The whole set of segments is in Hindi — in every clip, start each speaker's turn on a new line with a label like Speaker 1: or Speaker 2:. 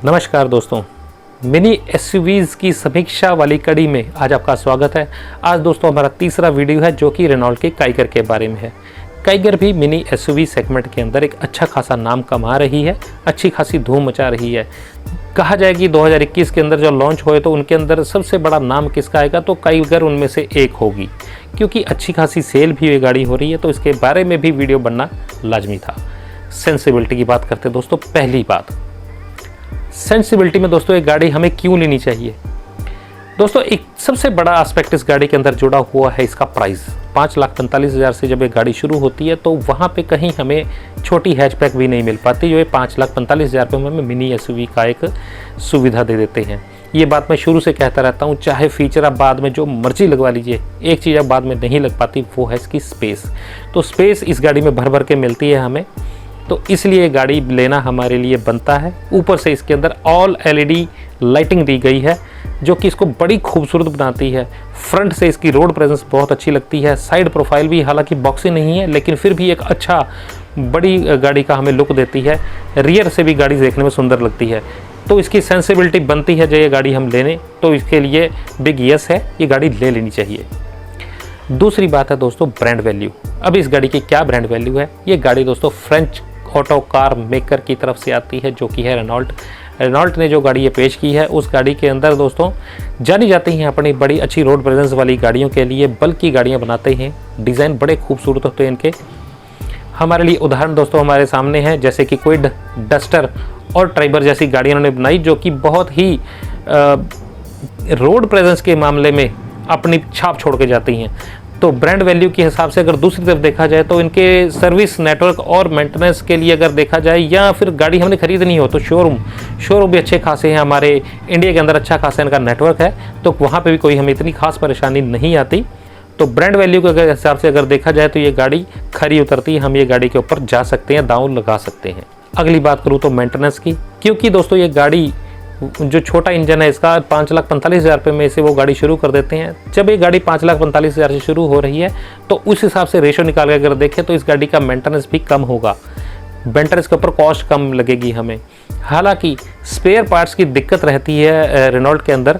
Speaker 1: नमस्कार दोस्तों, मिनी एसयूवीज़ की समीक्षा वाली कड़ी में आज आपका स्वागत है। आज दोस्तों हमारा तीसरा वीडियो है जो कि रेनॉल्ट के काइगर के बारे में है। काइगर भी मिनी एसयूवी सेगमेंट के अंदर एक अच्छा खासा नाम कमा रही है, अच्छी खासी धूम मचा रही है। कहा जाए कि 2021 के अंदर जो लॉन्च हुए तो उनके अंदर सबसे बड़ा नाम किसका आएगा, तो काइगर उनमें से एक होगी, क्योंकि अच्छी खासी सेल भी ये गाड़ी हो रही है, तो इसके बारे में भी वीडियो बनना लाजमी था। सेंसिबिलिटी की बात करते हैं दोस्तों। पहली बात, सेंसिबिलिटी में दोस्तों एक गाड़ी हमें क्यों लेनी चाहिए। दोस्तों एक सबसे बड़ा एस्पेक्ट इस गाड़ी के अंदर जुड़ा हुआ है इसका प्राइस। 5,45,000 से जब एक गाड़ी शुरू होती है तो वहाँ पे कहीं हमें छोटी हैचबैक भी नहीं मिल पाती, जो ये 5,45,000 रुपये में हमें मिनी एसयूवी का एक सुविधा दे देते हैं। ये बात मैं शुरू से कहता रहता हूँ, चाहे फीचर आप बाद में जो मर्जी लगवा लीजिए, एक चीज़ आप बाद में नहीं लग पाती, वो है इसकी स्पेस। तो स्पेस इस गाड़ी में भर भर के मिलती है हमें, तो इसलिए गाड़ी लेना हमारे लिए बनता है। ऊपर से इसके अंदर ऑल एलईडी लाइटिंग दी गई है जो कि इसको बड़ी खूबसूरत बनाती है। फ्रंट से इसकी रोड प्रेजेंस बहुत अच्छी लगती है। साइड प्रोफाइल भी हालांकि बॉक्सी नहीं है, लेकिन फिर भी एक अच्छा बड़ी गाड़ी का हमें लुक देती है। रियर से भी गाड़ी देखने में सुंदर लगती है, तो इसकी सेंसिबिलिटी बनती है जो ये गाड़ी हम लेने, तो इसके लिए बिग यस है, ये गाड़ी ले लेनी चाहिए। दूसरी बात है दोस्तों ब्रांड वैल्यू। अब इस गाड़ी की क्या ब्रांड वैल्यू है। ये गाड़ी दोस्तों फ्रेंच ऑटो कार मेकर की तरफ से आती है जो कि है रेनॉल्ट। रेनॉल्ट ने जो गाड़ी ये पेश की है, उस गाड़ी के अंदर दोस्तों जानी जाती हैं अपनी बड़ी अच्छी रोड प्रेजेंस वाली गाड़ियों के लिए, बल्कि गाड़ियां बनाते हैं। डिज़ाइन बड़े खूबसूरत होते हैं इनके। हमारे लिए उदाहरण दोस्तों हमारे सामने हैं, जैसे कि क्विड, डस्टर और ट्राइबर जैसी गाड़ियाँ उन्होंने बनाई, जो कि बहुत ही रोड प्रेजेंस के मामले में अपनी छाप छोड़ के जाती हैं। तो ब्रांड वैल्यू के हिसाब से अगर दूसरी तरफ देखा जाए तो इनके सर्विस नेटवर्क और मेंटेनेंस के लिए अगर देखा जाए, या फिर गाड़ी हमने खरीदनी हो तो शोरूम भी अच्छे खासे हैं। हमारे इंडिया के अंदर अच्छा खासा इनका नेटवर्क है, तो वहाँ पे भी कोई हमें इतनी खास परेशानी नहीं आती। तो ब्रांड वैल्यू के हिसाब से अगर देखा जाए तो ये गाड़ी खरी उतरती है, हम ये गाड़ी के ऊपर जा सकते हैं, दांव लगा सकते हैं। अगली बात करूँ तो मेंटेनेंस की, क्योंकि दोस्तों ये गाड़ी जो छोटा इंजन है इसका 5,45,000 रुपये में से वो गाड़ी शुरू कर देते हैं। जब ये गाड़ी 5,45,000 से शुरू हो रही है तो उस हिसाब से रेशो निकाल के अगर देखें तो इस गाड़ी का मेंटेनेंस भी कम होगा, मेंटेनेंस के ऊपर कॉस्ट कम लगेगी हमें। हालांकि स्पेयर पार्ट्स की दिक्कत रहती है रेनॉल्ट के अंदर,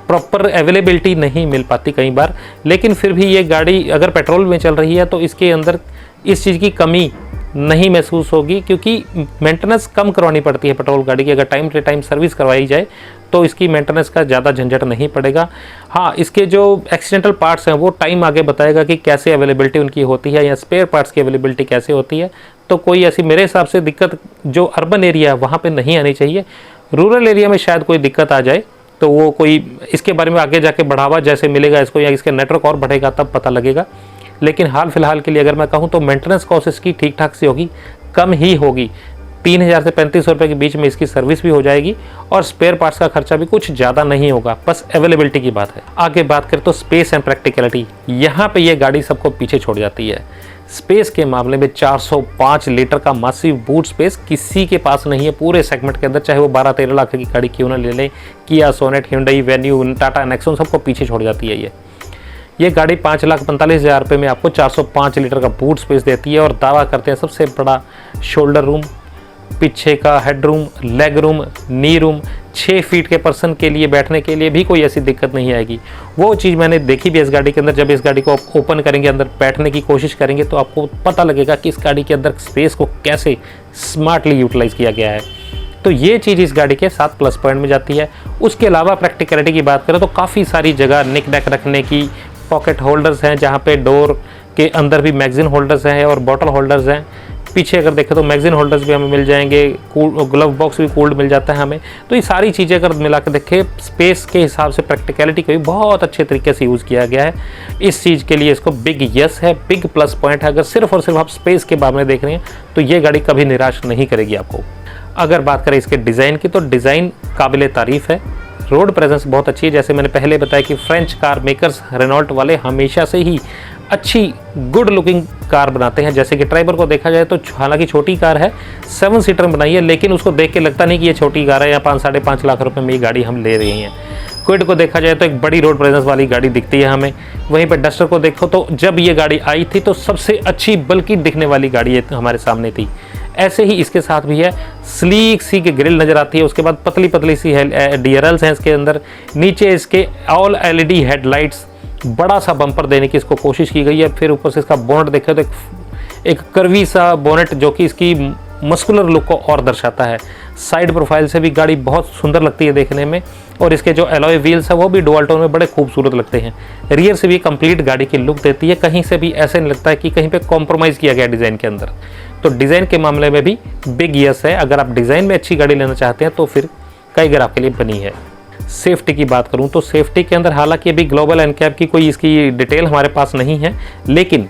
Speaker 1: प्रॉपर अवेलेबिलिटी नहीं मिल पाती कई बार, लेकिन फिर भी ये गाड़ी अगर पेट्रोल में चल रही है तो इसके अंदर इस चीज़ की कमी नहीं महसूस होगी, क्योंकि मेंटेनेंस कम करवानी पड़ती है पेट्रोल गाड़ी की। अगर टाइम टू टाइम सर्विस करवाई जाए तो इसकी मेंटेनेंस का ज़्यादा झंझट नहीं पड़ेगा। हाँ, इसके जो एक्सीडेंटल पार्ट्स हैं वो टाइम आगे बताएगा कि कैसे अवेलेबिलिटी उनकी होती है, या स्पेयर पार्ट्स की अवेलेबिलिटी कैसे होती है। तो कोई ऐसी मेरे हिसाब से दिक्कत जो अर्बन एरिया है वहाँ पर नहीं आनी चाहिए। रूरल एरिया में शायद कोई दिक्कत आ जाए, तो वो कोई इसके बारे में आगे जाके बढ़ावा जैसे मिलेगा इसको, या इसके नेटवर्क और बढ़ेगा तब पता लगेगा। लेकिन हाल फिलहाल के लिए अगर मैं कहूँ तो मेंटेनेंस कॉस्ट इसकी ठीक ठाक सी होगी, कम ही होगी। 3,000 से 3,500 रुपये के बीच में इसकी सर्विस भी हो जाएगी, और स्पेयर पार्ट्स का खर्चा भी कुछ ज़्यादा नहीं होगा। बस अवेलेबिलिटी की बात है। आगे बात करें तो स्पेस एंड प्रैक्टिकलिटी, यहाँ पे ये गाड़ी सबको पीछे छोड़ जाती है। स्पेस के मामले में 405 लीटर का मासिव बूट स्पेस किसी के पास नहीं है पूरे सेगमेंट के अंदर, चाहे वो 12-13 लाख की गाड़ी क्यों ना ले लें। Kia Sonet, hyundai Venue, Tata Nexon सबको पीछे छोड़ जाती है। ये गाड़ी 5,45,000 रुपये में आपको 405 लीटर का बूट स्पेस देती है, और दावा करते हैं सबसे बड़ा शोल्डर रूम, पीछे का हेड रूम, लेग रूम, नी रूम। 6 फीट के पर्सन के लिए बैठने के लिए भी कोई ऐसी दिक्कत नहीं आएगी। वो चीज़ मैंने देखी भी इस गाड़ी के अंदर। जब इस गाड़ी को आप ओपन करेंगे, अंदर बैठने की कोशिश करेंगे, तो आपको पता लगेगा कि इस गाड़ी के अंदर स्पेस को कैसे स्मार्टली यूटिलाइज़ किया गया है। तो ये चीज़ इस गाड़ी के 7 प्लस पॉइंट में जाती है। उसके अलावा प्रैक्टिकलिटी की बात करें तो काफ़ी सारी जगह निक नैक रखने की, पॉकेट होल्डर्स हैं जहाँ पे डोर के अंदर भी मैगजीन होल्डर्स हैं और बॉटल होल्डर्स हैं। पीछे अगर देखें तो मैगजीन होल्डर्स भी हमें मिल जाएंगे, ग्लव बॉक्स भी कूल्ड मिल जाता है हमें। तो ये सारी चीज़ें अगर मिला के देखें, स्पेस के हिसाब से प्रैक्टिकलिटी को भी बहुत अच्छे तरीके से यूज़ किया गया है। इस चीज़ के लिए इसको बिग यस है, बिग प्लस पॉइंट है। अगर सिर्फ और सिर्फ आप स्पेस के बारे में देख रहे हैं तो ये गाड़ी कभी निराश नहीं करेगी आपको। अगर बात करें इसके डिज़ाइन की, तो डिज़ाइन काबिल तारीफ़ है। रोड प्रेजेंस बहुत अच्छी है। जैसे मैंने पहले बताया कि फ्रेंच कार मेकर्स रेनॉल्ट वाले हमेशा से ही अच्छी गुड लुकिंग कार बनाते हैं। जैसे कि ट्राइबर को देखा जाए तो हालांकि छोटी कार है, 7 सीटर बनाई है, लेकिन उसको देख के लगता नहीं कि ये छोटी कार है, या 5-5.5 लाख रुपए में ये गाड़ी हम ले रहे हैं। क्विड को देखा जाए तो एक बड़ी रोड प्रेजेंस वाली गाड़ी दिखती है हमें। वहीं पर डस्टर को देखो तो जब ये गाड़ी आई थी तो सबसे अच्छी बल्कि दिखने वाली गाड़ी हमारे सामने थी। ऐसे ही इसके साथ भी है, स्लीक सी की ग्रिल नज़र आती है। उसके बाद पतली पतली सी DRLs हैं इसके अंदर। नीचे इसके ऑल LED हेडलाइट्स, बड़ा सा बम्पर देने की इसको कोशिश की गई है। फिर ऊपर से इसका बोनेट देखें तो एक कर्वी सा बोनेट जो कि इसकी मस्कुलर लुक को और दर्शाता है। साइड प्रोफाइल से भी गाड़ी बहुत सुंदर लगती है देखने में, और इसके जो एलॉय व्हील्स है वो भी डुअल टोन में बड़े खूबसूरत लगते हैं। रियर से भी कंप्लीट गाड़ी की लुक देती है, कहीं से भी ऐसे नहीं लगता है कि कहीं पे कॉम्प्रोमाइज़ किया गया डिज़ाइन के अंदर। तो डिज़ाइन के मामले में भी बिग यस है। अगर आप डिज़ाइन में अच्छी गाड़ी लेना चाहते हैं तो फिर काइगर आपके लिए बनी है। सेफ्टी की बात करूं तो सेफ्टी के अंदर हालांकि अभी ग्लोबल एनकैप की कोई इसकी डिटेल हमारे पास नहीं है, लेकिन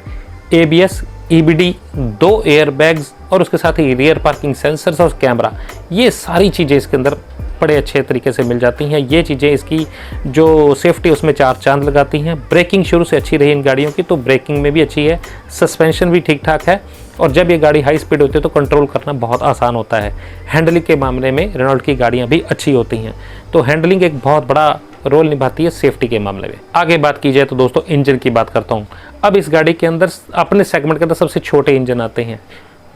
Speaker 1: ABS, EBD, 2 एयरबैग्स और उसके साथ ही रियर पार्किंग सेंसर्स और कैमरा, ये सारी चीज़ें इसके अंदर बड़े अच्छे तरीके से मिल जाती हैं। ये चीज़ें इसकी जो सेफ्टी उसमें 4 चांद लगाती हैं। ब्रेकिंग शुरू से अच्छी रही इन गाड़ियों की, तो ब्रेकिंग में भी अच्छी है। सस्पेंशन भी ठीक ठाक है, और जब ये गाड़ी हाई स्पीड होती है तो कंट्रोल करना बहुत आसान होता है। हैंडलिंग के मामले में रेनॉल्ट की गाड़ियाँ भी अच्छी होती हैं, तो हैंडलिंग एक बहुत बड़ा रोल निभाती है सेफ्टी के मामले में। आगे बात की जाए तो दोस्तों इंजन की बात करता हूँ। अब इस गाड़ी के अंदर अपने सेगमेंट के अंदर सबसे छोटे इंजन आते हैं।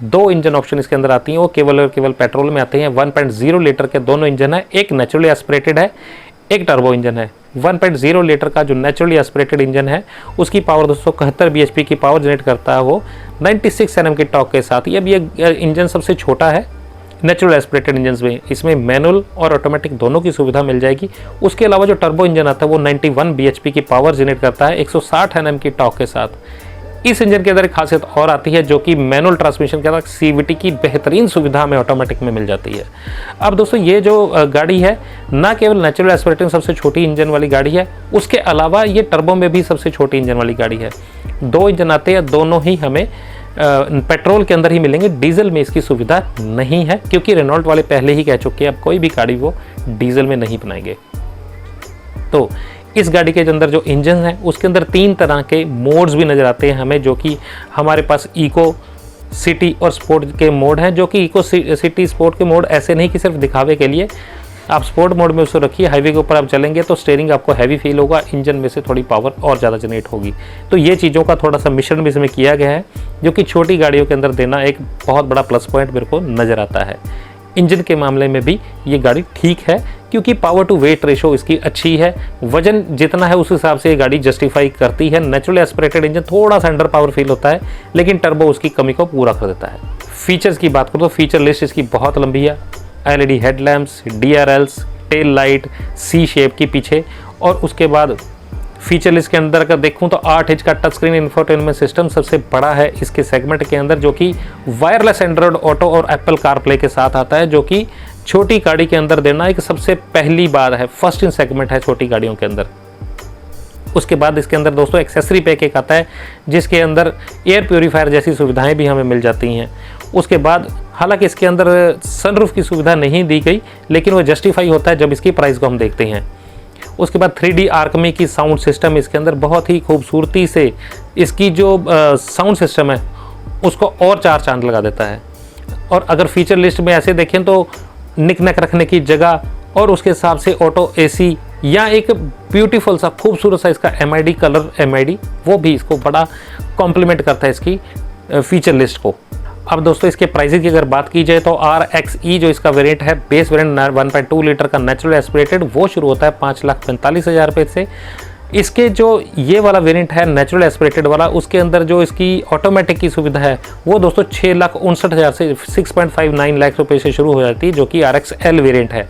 Speaker 1: 2 इंजन ऑप्शन इसके अंदर आती हैं, वो केवल और केवल पेट्रोल में आते हैं। 1.0 लीटर के दोनों इंजन है, एक नेचुरली एस्पिरेटेड है, एक टर्बो इंजन है। 1.0 लीटर का जो नेचुरली एस्पिरेटेड इंजन है उसकी पावर 271 bhp की पावर जनरेट करता है वो 96 Nm की टॉर्क के साथ। ये भी इंजन सबसे छोटा है नेचुरल एस्पिरेटेड इंजन में। इसमें मैनुअल और ऑटोमेटिक दोनों की सुविधा मिल जाएगी। उसके अलावा जो टर्बो इंजन आता है वो 91 bhp की पावर जनरेट करता है 160 Nm की टॉर्क के साथ। इस इंजन के अंदर एक खासियत और आती है जो कि मैनुअल ट्रांसमिशन के अंदर CVT की बेहतरीन सुविधा हमें ऑटोमेटिक में मिल जाती है। अब दोस्तों ये जो गाड़ी है ना केवल नेचुरल एस्पिरेटेड सबसे छोटी इंजन वाली गाड़ी है, उसके अलावा ये टर्बो में भी सबसे छोटी इंजन वाली गाड़ी है। 2 इंजन आते हैं, दोनों ही हमें पेट्रोल के अंदर ही मिलेंगे। डीजल में इसकी सुविधा नहीं है, क्योंकि रेनॉल्ट वाले पहले ही कह चुके हैं अब कोई भी गाड़ी वो डीजल में नहीं बनाएंगे। तो इस गाड़ी के अंदर जो इंजन है उसके अंदर 3 तरह के मोड्स भी नज़र आते हैं हमें, जो कि हमारे पास इको, सिटी और स्पोर्ट के मोड हैं। जो कि इको, सिटी, स्पोर्ट के मोड ऐसे नहीं कि सिर्फ दिखावे के लिए। आप स्पोर्ट मोड में उसको रखिए, हाईवे के ऊपर आप चलेंगे तो स्टीयरिंग आपको हैवी फील होगा, इंजन में से थोड़ी पावर और ज़्यादा जनरेट होगी। तो ये चीज़ों का थोड़ा सा मिश्रण भी इसमें किया गया है, जो कि छोटी गाड़ियों के अंदर देना एक बहुत बड़ा प्लस पॉइंट मेरे को नज़र आता है। इंजन के मामले में भी ये गाड़ी ठीक है, क्योंकि पावर टू वेट रेशो इसकी अच्छी है। वजन जितना है उस हिसाब से ये गाड़ी जस्टिफाई करती है। नेचुरल एस्पिरेटेड इंजन थोड़ा सा अंडर पावर फील होता है, लेकिन टर्बो उसकी कमी को पूरा कर देता है। फीचर्स की बात करूँ तो फीचर लिस्ट इसकी बहुत लंबी है। LED headlamps, DRLs, tail light C shape की पीछे, और उसके बाद फीचर लिस्ट के अंदर अगर देखूं तो 8 इंच का टच स्क्रीन इंफोटेनमेंट सिस्टम सबसे बड़ा है इसके सेगमेंट के अंदर, जो कि वायरलेस एंड्रॉयड ऑटो और एप्पल कारप्ले के साथ आता है, जो कि छोटी गाड़ी के अंदर देना एक सबसे पहली बार है, फर्स्ट इन सेगमेंट है छोटी गाड़ियों के अंदर। उसके बाद इसके अंदर दोस्तों एक्सेसरी पैक एक आता है, जिसके अंदर एयर प्योरीफायर जैसी सुविधाएं भी हमें मिल जाती हैं। उसके बाद हालांकि इसके अंदर सनरूफ की सुविधा नहीं दी गई, लेकिन वो जस्टिफाई होता है जब इसकी प्राइस को हम देखते हैं। उसके बाद 3D आर्कमी की साउंड सिस्टम इसके अंदर बहुत ही खूबसूरती से इसकी जो साउंड सिस्टम है उसको और 4 चांद लगा देता है। और अगर फीचर लिस्ट में ऐसे देखें तो निक नैक रखने की जगह और उसके हिसाब से ऑटो AC या एक ब्यूटीफुल सा खूबसूरत सा इसका MID कलर, MID वो भी इसको बड़ा कॉम्प्लीमेंट करता है इसकी फीचर लिस्ट को। अब दोस्तों इसके प्राइसेस की अगर बात की जाए तो RXE जो इसका वेरिएंट है, बेस वेरिएंट 1.2 लीटर का नेचुरल एस्पिरेटेड, वो शुरू होता है 5,45,000 रुपये से। इसके जो ये वाला वेरिएंट है नेचुरल एस्पिरेटेड वाला, उसके अंदर जो इसकी ऑटोमेटिक की सुविधा है वो दोस्तों 6,59,000 से 6.59 लाख रुपये से शुरू हो जाती है, जो कि RXL वेरिएंट है।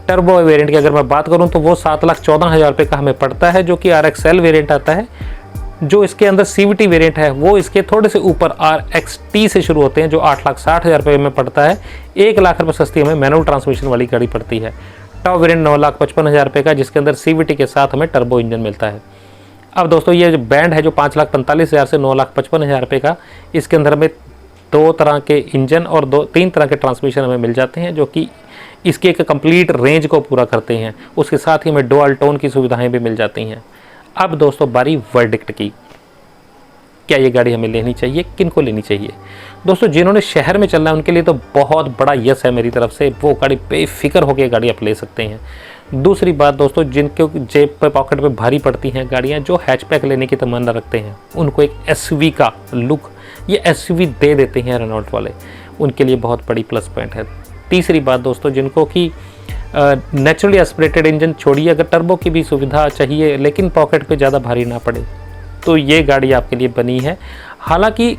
Speaker 1: टर्बो वेरिएंट की अगर मैं बात करूं तो वो 7,14,000 रुपये का हमें पड़ता है, जो कि RXL वेरिएंट आता है। जो इसके अंदर CVT वेरिएंट है वो इसके थोड़े से ऊपर RXT से शुरू होते हैं, जो 8,60,000 रुपये में पड़ता है। 1 लाख रुपये सस्ती हमें मैनुअल ट्रांसमिशन वाली गाड़ी पड़ती है। टॉप वेरिएंट 9,55,000 रुपये का, जिसके अंदर CVT के साथ हमें टर्बो इंजन मिलता है। अब दोस्तों ये जो बैंड है जो 5,45,000 से 9,55,000 रुपये का, इसके अंदर हमें 2 तरह के इंजन और 3 तरह के ट्रांसमिशन हमें मिल जाते हैं, जो कि इसके एक कंप्लीट रेंज को पूरा करते हैं। उसके साथ ही हमें डुअल टोन की सुविधाएं भी मिल जाती हैं। अब दोस्तों बारी वर्डिक्ट की, क्या ये गाड़ी हमें लेनी चाहिए, किन को लेनी चाहिए? दोस्तों जिन्होंने शहर में चलना है उनके लिए तो बहुत बड़ा यस है मेरी तरफ से, वो गाड़ी बेफिक्र होकर गाड़ी आप ले सकते हैं। दूसरी बात दोस्तों, जिनके जेब पे पॉकेट पे भारी पड़ती हैं गाड़ियाँ, जो हैचबैक लेने की तमन्ना रखते हैं, उनको एक SUV का लुक ये SUV दे देते हैं रेनॉल्ट वाले। उनके लिए बहुत बड़ी प्लस पॉइंट है। तीसरी बात दोस्तों, जिनको कि नेचुरली एस्पिरेटेड इंजन छोड़िए, अगर टर्बो की भी सुविधा चाहिए लेकिन पॉकेट पे ज़्यादा भारी ना पड़े, तो ये गाड़ी आपके लिए बनी है। हालांकि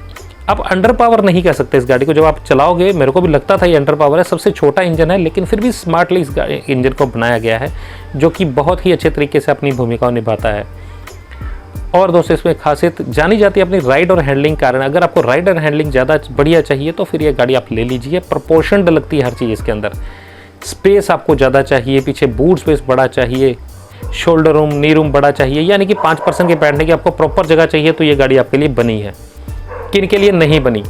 Speaker 1: आप अंडर पावर नहीं कह सकते इस गाड़ी को, जब आप चलाओगे मेरे को भी लगता था ये अंडर पावर है, सबसे छोटा इंजन है, लेकिन फिर भी स्मार्टली इस इंजन को बनाया गया है, जो कि बहुत ही अच्छे तरीके से अपनी भूमिका निभाता है। और दोस्तों इसमें खासियत जानी जाती है अपनी राइड और हैंडलिंग कारण। अगर आपको राइड और हैंडलिंग ज़्यादा बढ़िया चाहिए तो फिर ये गाड़ी आप ले लीजिए। प्रोपोर्शनड लगती है हर चीज़ इसके अंदर, स्पेस आपको ज़्यादा चाहिए, पीछे बूट स्पेस बड़ा चाहिए, शोल्डर रूम, नी रूम बड़ा चाहिए, यानी कि 5 पर्सन के बैठने की आपको प्रॉपर जगह चाहिए, तो ये गाड़ी आपके लिए बनी है। किन के लिए नहीं बनी?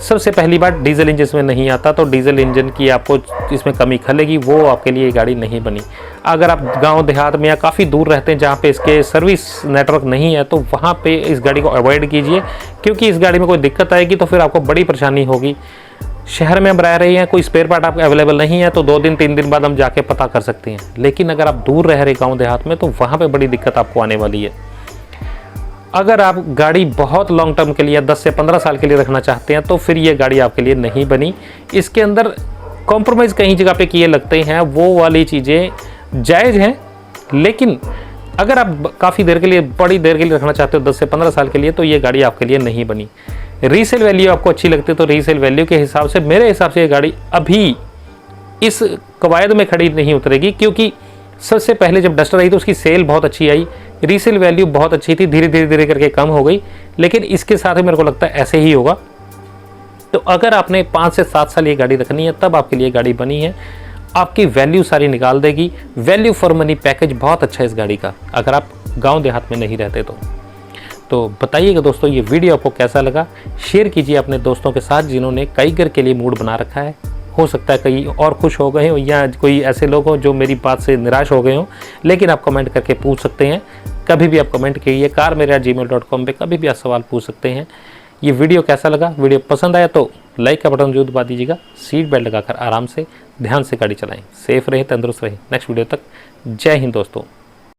Speaker 1: सबसे पहली बात, डीजल इंजन इसमें नहीं आता, तो डीजल इंजन की आपको इसमें कमी खलेगी, वो आपके लिए ये गाड़ी नहीं बनी। अगर आप गांव देहात में या काफ़ी दूर रहते हैं जहाँ पे इसके सर्विस नेटवर्क नहीं है, तो वहाँ पे इस गाड़ी को अवॉइड कीजिए, क्योंकि इस गाड़ी में कोई दिक्कत आएगी तो फिर आपको बड़ी परेशानी होगी। शहर में हम रह रहे हैं, कोई स्पेयर पार्ट आपको अवेलेबल नहीं है, तो 2 दिन 3 दिन बाद हम जाके पता कर सकते हैं, लेकिन अगर आप दूर रह रहे गाँव देहात में, तो वहाँ पर बड़ी दिक्कत आपको आने वाली है। अगर आप गाड़ी बहुत लॉन्ग टर्म के लिए 10 से 15 साल के लिए रखना चाहते हैं, तो फिर ये गाड़ी आपके लिए नहीं बनी। इसके अंदर कॉम्प्रोमाइज़ कहीं जगह पे किए लगते हैं, वो वाली चीज़ें जायज़ हैं, लेकिन अगर आप काफ़ी देर के लिए, बड़ी देर के लिए रखना चाहते हो 10 से 15 साल के लिए, तो ये गाड़ी आपके लिए नहीं बनी। रीसेल वैल्यू आपको अच्छी लगती है, तो रीसेल वैल्यू के हिसाब से मेरे हिसाब से ये गाड़ी अभी इस कवायद में खड़ी नहीं उतरेगी, क्योंकि सबसे पहले जब डस्टर आई तो उसकी सेल बहुत अच्छी आई, रीसेल वैल्यू बहुत अच्छी थी, धीरे धीरे करके कम हो गई, लेकिन इसके साथ ही मेरे को लगता है ऐसे ही होगा। तो अगर आपने 5 से 7 साल ये गाड़ी रखनी है, तब आपके लिए गाड़ी बनी है, आपकी वैल्यू सारी निकाल देगी। वैल्यू फॉर मनी पैकेज बहुत अच्छा है इस गाड़ी का, अगर आप गांव देहात में नहीं रहते तो बताइएगा दोस्तों ये वीडियो आपको कैसा लगा। शेयर कीजिए अपने दोस्तों के साथ जिन्होंने काइगर के लिए मूड बना रखा है। हो सकता है कई और खुश हो गए हो, या कोई ऐसे लोग हो जो मेरी बात से निराश हो गए हो, लेकिन आप कमेंट करके पूछ सकते हैं। कभी भी आप कमेंट कीजिए, car@gmail.com पे कभी भी आप सवाल पूछ सकते हैं। ये वीडियो कैसा लगा? वीडियो पसंद आया तो लाइक का बटन जरूर दबा दीजिएगा। सीट बेल्ट लगाकर आराम से ध्यान से गाड़ी चलाएं। सेफ रहें, तंदुरुस्त रहें। नेक्स्ट वीडियो तक जय हिंद दोस्तों।